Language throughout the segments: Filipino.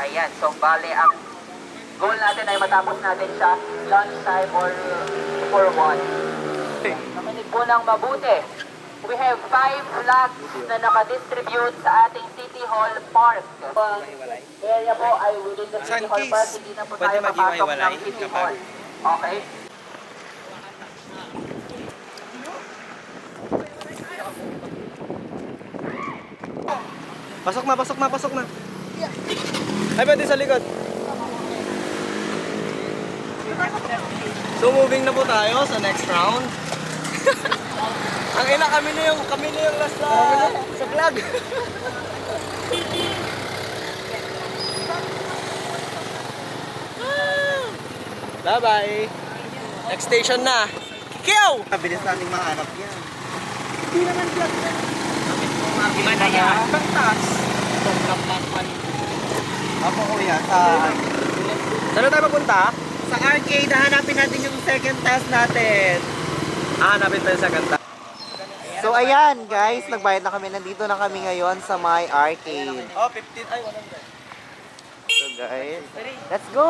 Ayan, so bale, ang goal natin ay matapos natin siya lunchtime or before 1. Nakinig po ng mabuti. We have 5 flags na nakadistribute sa ating City Hall Park. Ang area po ay within the City Hall Park, hindi na po tayo papasok ng City Hall. Okay? Pasok na, pasok na, pasok na. Ay, pwede sa likod. So, moving na po tayo sa next round. Ang ina, kami na yung last sa vlog. Bye-bye. Next station na. Kikiyaw! Mabilis nating mahanap yan. Hindi naman vlog na. Gimana yan? Pagtas. Apo kuya, sa Saan tayo papunta? sa arcade, hanapin natin yung second task natin. Hanapin tayo sa kanta. So ayan guys, nagbayad na kami. Nandito na kami ngayon sa my arcade. Oh, 15. Ay, 100. So guys, let's go!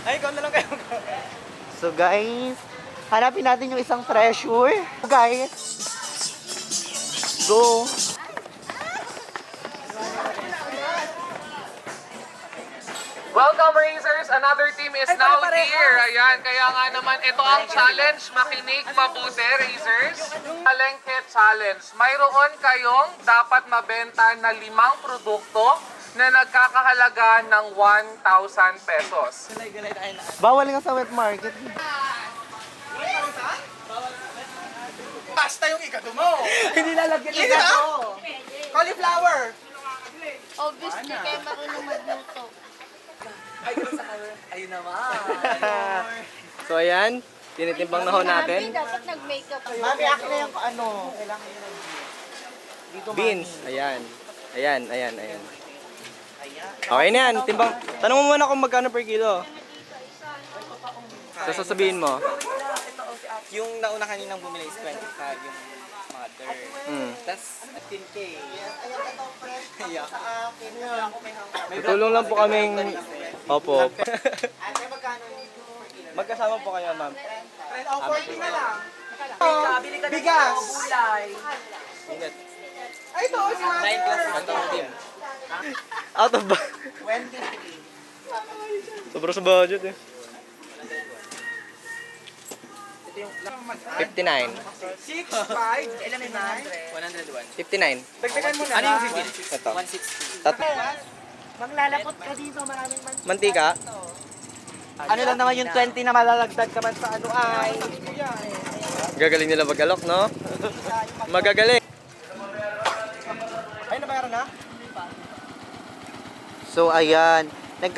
Ay, ikaw na lang kayo. So guys, hanapin natin yung isang treasure. Guys, go! Welcome Racers! Another team is now here. Ayan, kaya nga naman ito ang challenge. Makinig mabuti, Racers. Palengke Challenge. Mayroon kayong dapat mabenta na 5 produkto na nagkakahalaga ng 1,000 pesos. Bawal nga sa wet market. Basta yung ikado mo. Hindi lalagyan ng gato. Cauliflower. Obviously, kaya marunong magluto. Ayun naman. So ayan, tinitimbang na ho natin. Dapat nag-makeup. Mami, akin na yung ano. Kailangan yun. Dito, Beans. mami. Ayan. Ayan, ayan, ayan. Okay na yan. Timbang. Tanong mo muna kung magkano per kilo. So sasabihin mo. Yung nauna kaninang bumili is 25 yung mother. Tapos 15K. Yeah. Tutulong lang po kaming... Opo. Ate, magkano yung Magkasama po kayo, ma'am. 40 na lang. Bili ka Bigas. Ingat. Ay, ito, si mother. Out of ba? 20. Sobra sa budget eh. 59. 6, 5, 101. 59. Dagdagan mo na Ano yung lang. 15? Ito. 160. Maglalapot ka dito, maraming Mantika. Ano lang naman yung 20 na malalagdag ka man sa ano ay. Gagaling nila mag-alok, no? Magagaling. Ay, nabayaran na? So, ayan. Ang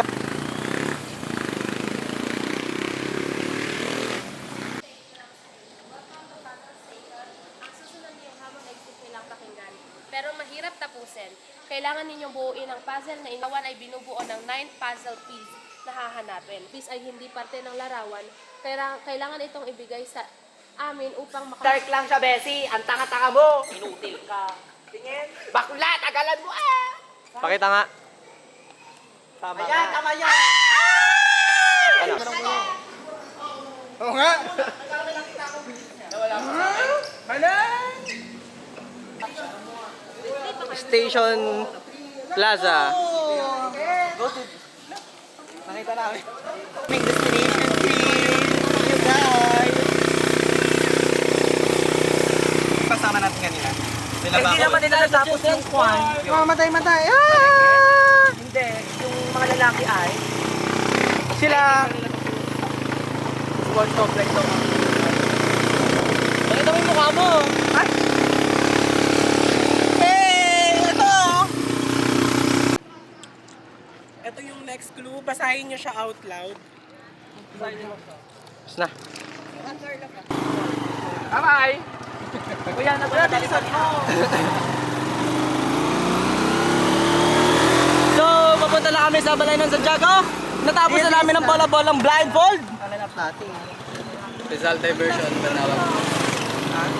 susunod niyo habang exit nilang pakinggan. Pero mahirap tapusin. Kailangan ninyong buuin ang puzzle na inawan ay binubuo ng 9 puzzle piece na hahanapin. Piece ay hindi parte ng larawan. Kailangan itong ibigay sa amin upang Dark lang siya, Bessie. Ang tanga-tanga mo. Inutil ka. Tingin. Bakla, tagalan mo Pakita nga. Tama yan, tama yan. Ano? Oo nga. Station Plaza. Nakita namin. May destination team. You guys. Kasama natin kanina. Sila ba? Hindi naman nila natapos yung kwan. Mamatay-matay. Ah! Hindi. Yung mga lalaki ay. Sila. Sports complex to. Pakita mo yung mukha mo. Ito yung next clue. Basahin nyo siya out loud. Tapos na. Bye-bye. Kuya, nagpapalisan mo. So, papunta na kami sa Balay ng Santiago. Natapos na namin ang bola-bolang blindfold. Hanap natin. Rizal Diversion, Banawag.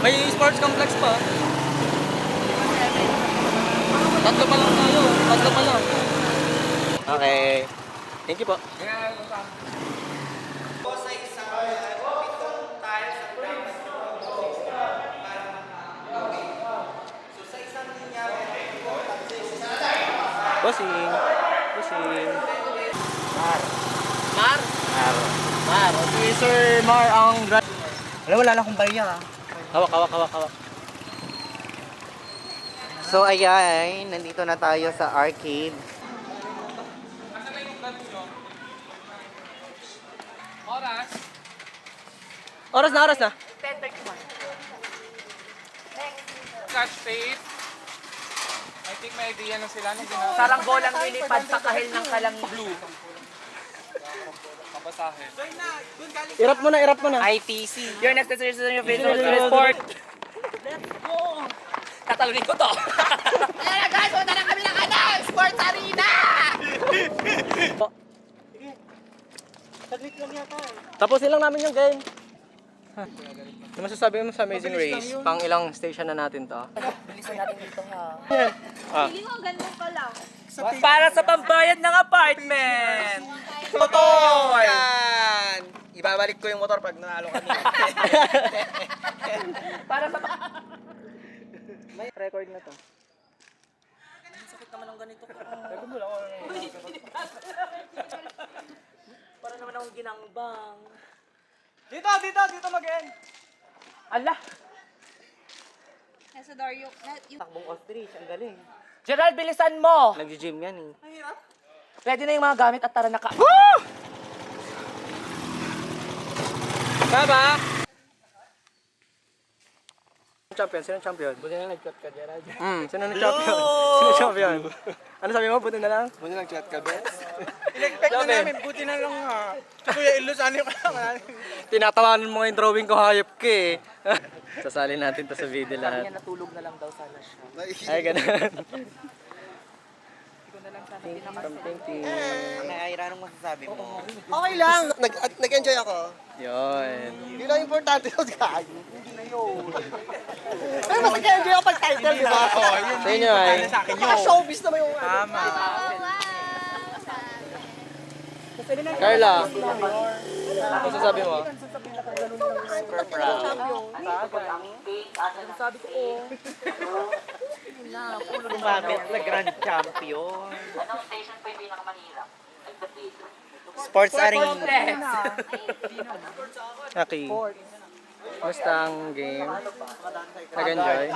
May sports complex pa. Tatlo pa lang tayo. Tatlo pa lang. Okay. Thank you po. Bossing. Bossing. Mar. Mar. Mar. Si Sir Mar ang Wala, wala na akong barya. Hawak. So ayan, nandito na tayo sa arcade. Oras. Oras na. Catch tape. I think may idea na sila nung ginagawa. Parang bolang lilipad sa kahil ng kalang Blue. Mabasahin. Irap mo na. ITC. Your next destination of sport. Let's go! Tatalunin ko to. Ayan na guys, punta na kami ng Sports Arena! Tapusin lang namin yung game. Ano masasabi mo sa Amazing Race? Pang ilang station na natin to? Bilisan natin dito ha. Feeling ko ang ganda pa lang. Para sa pambayad ng apartment! Motor! Yan! Ibabalik ko yung motor pag nanalo kami. Para sa May record na to. sakit naman ang ganito ko. Para naman akong ginangbang. Dito mag-end. Ala! Nasa Dario, yung Takbong ostrich, ang galing. Gerald, bilisan mo! Nag-gym yan eh. Ready na yung mga gamit at tara na ka. Baba! Champion? Sino champion? Buti na nag-chat ka, Gerald. Sino champion? Sino champion? Ano sabi mo? Buti na lang? Buti na nag-chat ka, Bes? In-expect na namin, buti na lang ha. Kuya Ilocano ka lang. Tinatawanan mo yung drawing ko, hayop ka eh. Sasali natin to sa video lahat. Natulog na lang daw sana siya. Ay, ganun. Hindi ko na lang sana Something. Naira, anong masasabi mo? Okay lang. Nag-enjoy ako. Yun. Hindi lang importante yun, guys. Hindi na yun. Pero mas nag-enjoy ako pag-title, di ba? Sa inyo ay. Showbiz naman yung Tama. Carla. Ano sasabi mo? Super proud. Lumapit na grand champion. Anong station pa yung pinakamahirap? Sports Arena. Okay. Basta ang game. Nag-enjoy?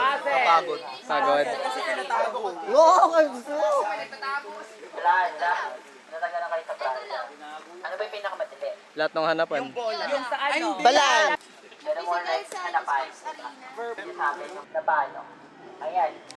Pagod. Oo, okay. Plaza. Nataga na kayo sa plaza. Ano ba yung pinakamadali? Lahat ng hanapan. Yung sa ano? Balan. Pero more like hanapan. Verb. Yung sa akin, yung na paano. Ayan.